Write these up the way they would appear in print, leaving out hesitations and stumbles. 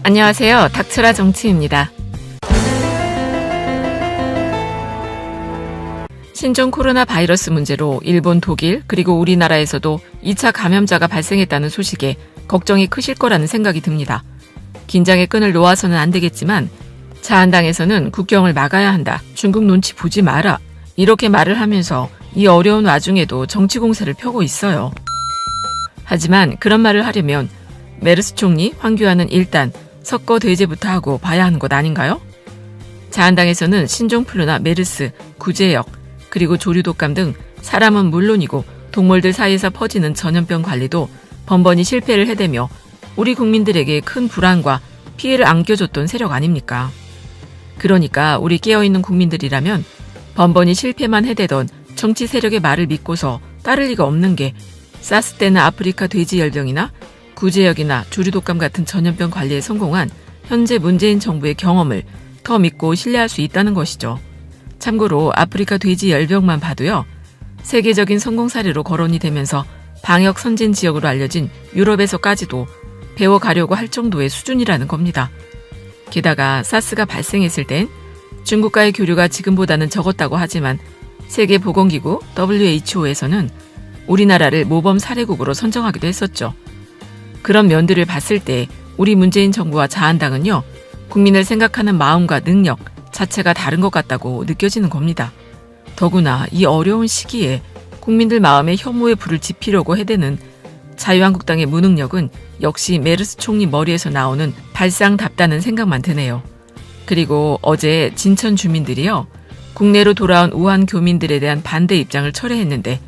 안녕하세요. 닥쳐라 정치입니다. 신종 코로나 바이러스 문제로 일본, 독일, 그리고 우리나라에서도 2차 감염자가 발생했다는 소식에 걱정이 크실 거라는 생각이 듭니다. 긴장의 끈을 놓아서는 안 되겠지만 자한당에서는 국경을 막아야 한다. 중국 눈치 보지 마라. 이렇게 말을 하면서 이 어려운 와중에도 정치 공세를 펴고 있어요. 하지만 그런 말을 하려면 메르스 총리 황교안은 일단 석거 대제부터 하고 봐야 하는 것 아닌가요? 자한당에서는 신종플루나 메르스, 구제역, 그리고 조류독감 등 사람은 물론이고 동물들 사이에서 퍼지는 전염병 관리도 번번이 실패를 해대며 우리 국민들에게 큰 불안과 피해를 안겨줬던 세력 아닙니까? 그러니까 우리 깨어있는 국민들이라면 번번이 실패만 해대던 정치 세력의 말을 믿고서 따를 리가 없는 게 사스 때나 아프리카 돼지열병이나 구제역이나 조류독감 같은 전염병 관리에 성공한 현재 문재인 정부의 경험을 더 믿고 신뢰할 수 있다는 것이죠. 참고로 아프리카 돼지열병만 봐도요. 세계적인 성공 사례로 거론이 되면서 방역 선진 지역으로 알려진 유럽에서까지도 배워가려고 할 정도의 수준이라는 겁니다. 게다가 사스가 발생했을 땐 중국과의 교류가 지금보다는 적었다고 하지만 세계보건기구 WHO에서는 우리나라를 모범 사례국으로 선정하기도 했었죠. 그런 면들을 봤을 때 우리 문재인 정부와 자한당은요. 국민을 생각하는 마음과 능력 자체가 다른 것 같다고 느껴지는 겁니다. 더구나 이 어려운 시기에 국민들 마음에 혐오의 불을 지피려고 해대는 자유한국당의 무능력은 역시 메르스 총리 머리에서 나오는 발상답다는 생각만 드네요. 그리고 어제 진천 주민들이요. 국내로 돌아온 우한 교민들에 대한 반대 입장을 철회했는데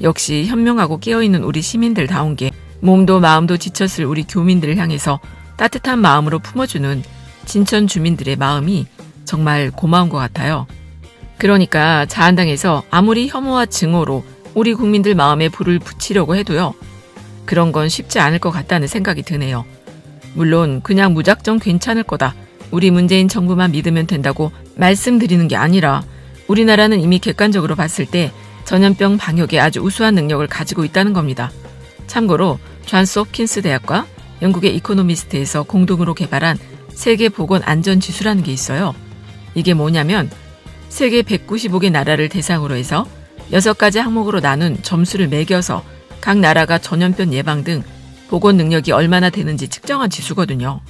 역시 현명하고 깨어있는 우리 시민들다운 게 몸도 마음도 지쳤을 우리 교민들을 향해서 따뜻한 마음으로 품어주는 진천 주민들의 마음이 정말 고마운 것 같아요. 그러니까 자한당에서 아무리 혐오와 증오로 우리 국민들 마음에 불을 붙이려고 해도요. 그런 건 쉽지 않을 것 같다는 생각이 드네요. 물론 그냥 무작정 괜찮을 거다. 우리 문재인 정부만 믿으면 된다고 말씀드리는 게 아니라 우리나라는 이미 객관적으로 봤을 때 전염병 방역에 아주 우수한 능력을 가지고 있다는 겁니다. 참고로 존스 홉킨스 대학과 영국의 이코노미스트에서 공동으로 개발한 세계보건안전지수라는 게 있어요. 이게 뭐냐면 세계 195개 나라를 대상으로 해서 6가지 항목으로 나눈 점수를 매겨서 각 나라가 전염병 예방 등 보건 능력이 얼마나 되는지 측정한 지수거든요.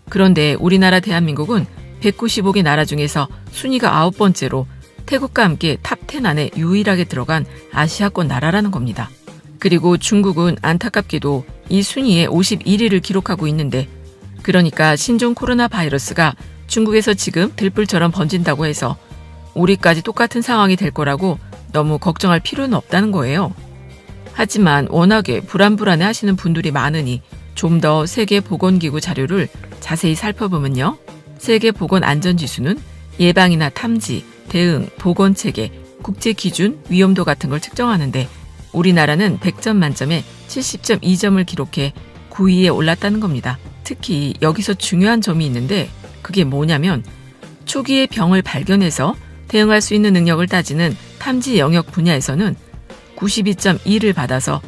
그런데 우리나라 대한민국은 195개 나라 중에서 순위가 9번째로 태국과 함께 탑10 안에 유일하게 들어간 아시아권 나라라는 겁니다. 그리고 중국은 안타깝게도 이 순위에 51위를 기록하고 있는데 그러니까 신종 코로나 바이러스가 중국에서 지금 들불처럼 번진다고 해서 우리까지 똑같은 상황이 될 거라고 너무 걱정할 필요는 없다는 거예요. 하지만 워낙에 불안불안해 하시는 분들이 많으니 좀 더 세계보건기구 자료를 자세히 살펴보면요. 세계보건안전지수는 예방이나 탐지, 대응, 보건체계, 국제기준, 위험도 같은 걸 측정하는데 우리나라는 100점 만점에 70.2점을 기록해 9위에 올랐다는 겁니다. 특히 여기서 중요한 점이 있는데 그게 뭐냐면 초기에 병을 발견해서 대응할 수 있는 능력을 따지는 탐지 영역 분야에서는 92.2를 받아서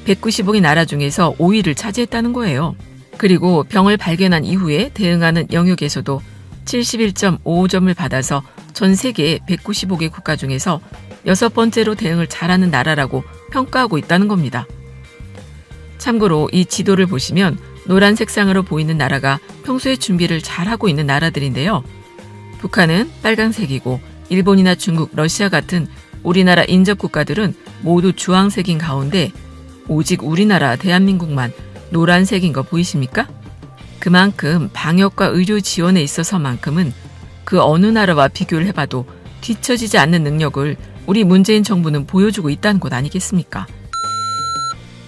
195개 나라 중에서 5위를 차지했다는 거예요. 그리고 병을 발견한 이후에 대응하는 영역에서도 71.5점을 받아서 전 세계 195개 국가 중에서 6번째로 대응을 잘하는 나라라고 평가하고 있다는 겁니다. 참고로 이 지도를 보시면 노란 색상으로 보이는 나라가 평소에 준비를 잘하고 있는 나라들인데요. 북한은 빨간색이고 일본이나 중국, 러시아 같은 우리나라 인접 국가들은 모두 주황색인 가운데 오직 우리나라 대한민국만 노란색인 거 보이십니까? 그만큼 방역과 의료 지원에 있어서만큼은 그 어느 나라와 비교를 해봐도 뒤처지지 않는 능력을 우리 문재인 정부는 보여주고 있다는 것 아니겠습니까?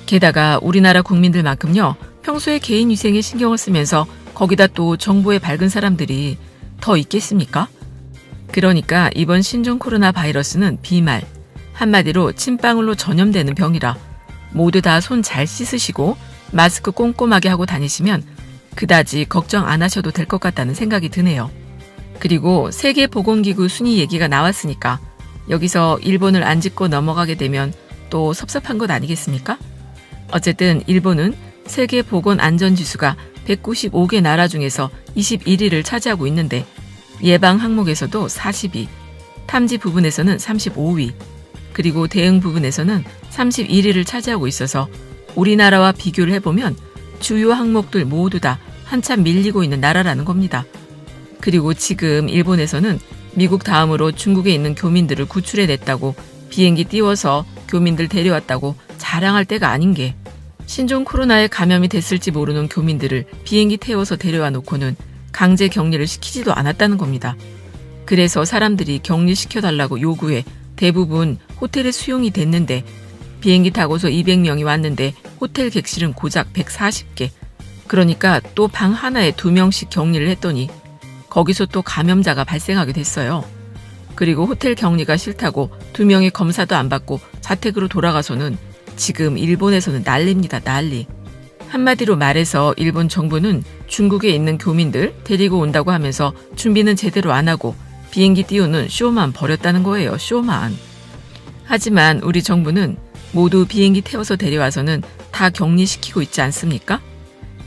게다가 우리나라 국민들만큼요. 평소에 개인 위생에 신경을 쓰면서 거기다 또 정보에 밝은 사람들이 더 있겠습니까? 그러니까 이번 신종 코로나 바이러스는 비말, 한마디로 침방울로 전염되는 병이라 모두 다 손 잘 씻으시고 마스크 꼼꼼하게 하고 다니시면 그다지 걱정 안 하셔도 될 것 같다는 생각이 드네요. 그리고 세계보건기구 순위 얘기가 나왔으니까 여기서 일본을 안 짚고 넘어가게 되면 또 섭섭한 것 아니겠습니까? 어쨌든 일본은 세계보건안전지수가 195개 나라 중에서 21위를 차지하고 있는데 예방 항목에서도 40위, 탐지 부분에서는 35위, 그리고 대응 부분에서는 31위를 차지하고 있어서 우리나라와 비교를 해보면 주요 항목들 모두 다 한참 밀리고 있는 나라라는 겁니다. 그리고 지금 일본에서는 미국 다음으로 중국에 있는 교민들을 구출해냈다고 비행기 띄워서 교민들 데려왔다고 자랑할 때가 아닌 게 신종 코로나에 감염이 됐을지 모르는 교민들을 비행기 태워서 데려와 놓고는 강제 격리를 시키지도 않았다는 겁니다. 그래서 사람들이 격리시켜달라고 요구해 대부분 호텔에 수용이 됐는데 비행기 타고서 200명이 왔는데 호텔 객실은 고작 140개. 그러니까 또 방 하나에 2명씩 격리를 했더니 거기서 또 감염자가 발생하게 됐어요. 그리고 호텔 격리가 싫다고 2명의 검사도 안 받고 자택으로 돌아가서는 지금 일본에서는 난리입니다. 난리. 한마디로 말해서 일본 정부는 중국에 있는 교민들 데리고 온다고 하면서 준비는 제대로 안 하고 비행기 띄우는 쇼만 벌였다는 거예요. 쇼만. 하지만 우리 정부는 모두 비행기 태워서 데려와서는 다 격리시키고 있지 않습니까?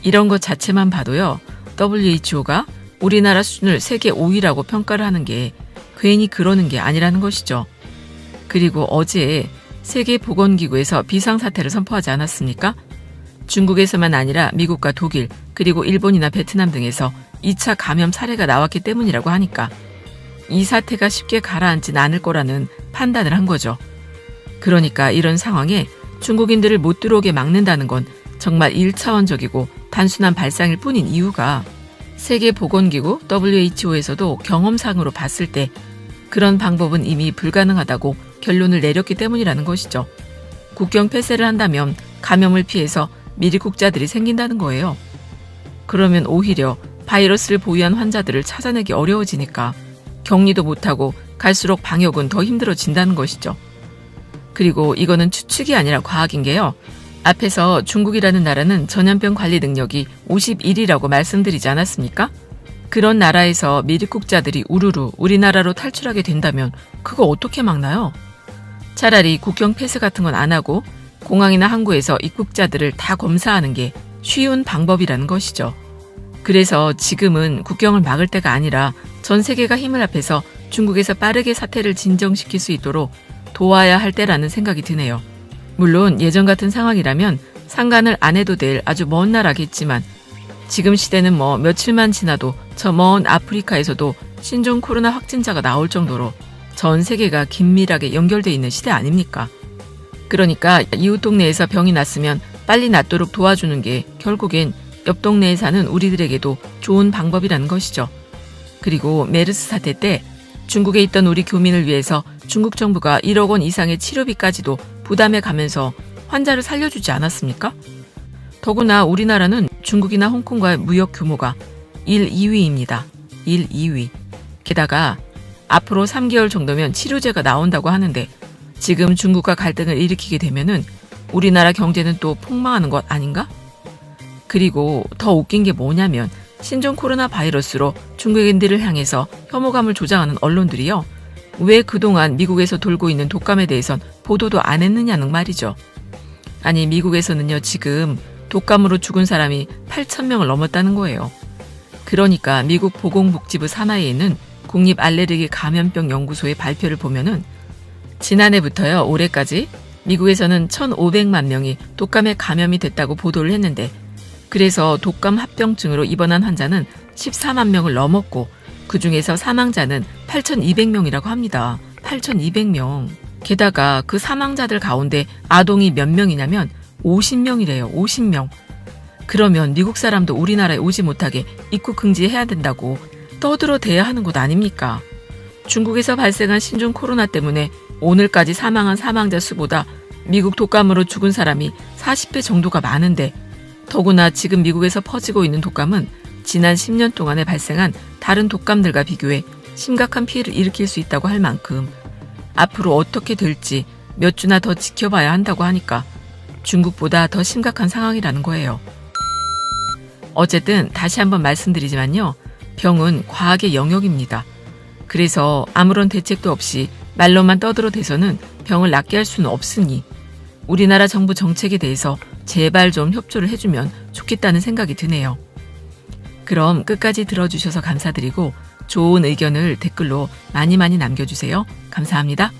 이런 것 자체만 봐도요. WHO가 우리나라 수준을 세계 5위라고 평가를 하는 게 괜히 그러는 게 아니라는 것이죠. 그리고 어제 세계보건기구에서 비상사태를 선포하지 않았습니까? 중국에서만 아니라 미국과 독일, 그리고 일본이나 베트남 등에서 2차 감염 사례가 나왔기 때문이라고 하니까 이 사태가 쉽게 가라앉진 않을 거라는 판단을 한 거죠. 그러니까 이런 상황에 중국인들을 못 들어오게 막는다는 건 정말 1차원적이고 단순한 발상일 뿐인 이유가 세계보건기구 WHO에서도 경험상으로 봤을 때 그런 방법은 이미 불가능하다고 결론을 내렸기 때문이라는 것이죠. 국경 폐쇄를 한다면 감염을 피해서 미립국자들이 생긴다는 거예요. 그러면 오히려 바이러스를 보유한 환자들을 찾아내기 어려워지니까 격리도 못하고 갈수록 방역은 더 힘들어진다는 것이죠. 그리고 이거는 추측이 아니라 과학인 게요. 앞에서 중국이라는 나라는 전염병 관리 능력이 51위라고 말씀드리지 않았습니까? 그런 나라에서 미립국자들이 우르르 우리나라로 탈출하게 된다면 그거 어떻게 막나요? 차라리 국경 폐쇄 같은 건 안 하고 공항이나 항구에서 입국자들을 다 검사하는 게 쉬운 방법이라는 것이죠. 그래서 지금은 국경을 막을 때가 아니라 전 세계가 힘을 합해서 중국에서 빠르게 사태를 진정시킬 수 있도록 도와야 할 때라는 생각이 드네요. 물론 예전 같은 상황이라면 상관을 안 해도 될 아주 먼 나라겠지만 지금 시대는 뭐 며칠만 지나도 저 먼 아프리카에서도 신종 코로나 확진자가 나올 정도로 전 세계가 긴밀하게 연결돼 있는 시대 아닙니까? 그러니까 이웃 동네에서 병이 났으면 빨리 낫도록 도와주는 게 결국엔 옆 동네에 사는 우리들에게도 좋은 방법이라는 것이죠. 그리고 메르스 사태 때 중국에 있던 우리 교민을 위해서 중국 정부가 1억 원 이상의 치료비까지도 부담해 가면서 환자를 살려주지 않았습니까? 더구나 우리나라는 중국이나 홍콩과의 무역 규모가 1, 2위입니다. 1, 2위. 게다가 앞으로 3개월 정도면 치료제가 나온다고 하는데 지금 중국과 갈등을 일으키게 되면은 우리나라 경제는 또 폭망하는 것 아닌가? 그리고 더 웃긴 게 뭐냐면 신종 코로나 바이러스로 중국인들을 향해서 혐오감을 조장하는 언론들이요. 왜 그동안 미국에서 돌고 있는 독감에 대해선 보도도 안 했느냐는 말이죠. 아니 미국에서는요 지금 독감으로 죽은 사람이 8,000명을 넘었다는 거예요. 그러니까 미국 보건복지부 산하에 있는 국립알레르기 감염병 연구소의 발표를 보면은 지난해부터요 올해까지 미국에서는 1,500만 명이 독감에 감염이 됐다고 보도를 했는데 그래서 독감 합병증으로 입원한 환자는 14만 명을 넘었고 그중에서 사망자는 8,200명이라고 합니다. 8,200명. 게다가 그 사망자들 가운데 아동이 몇 명이냐면 50명이래요. 50명. 그러면 미국 사람도 우리나라에 오지 못하게 입국 금지해야 된다고 떠들어대야 하는 것 아닙니까? 중국에서 발생한 신종 코로나 때문에 오늘까지 사망한 사망자 수보다 미국 독감으로 죽은 사람이 40배 정도가 많은데 더구나 지금 미국에서 퍼지고 있는 독감은 지난 10년 동안에 발생한 다른 독감들과 비교해 심각한 피해를 일으킬 수 있다고 할 만큼 앞으로 어떻게 될지 몇 주나 더 지켜봐야 한다고 하니까 중국보다 더 심각한 상황이라는 거예요. 어쨌든 다시 한번 말씀드리지만요. 병은 과학의 영역입니다. 그래서 아무런 대책도 없이 말로만 떠들어대서는 병을 낫게 할 수는 없으니 우리나라 정부 정책에 대해서 제발 좀 협조를 해주면 좋겠다는 생각이 드네요. 그럼 끝까지 들어주셔서 감사드리고 좋은 의견을 댓글로 많이 남겨주세요. 감사합니다.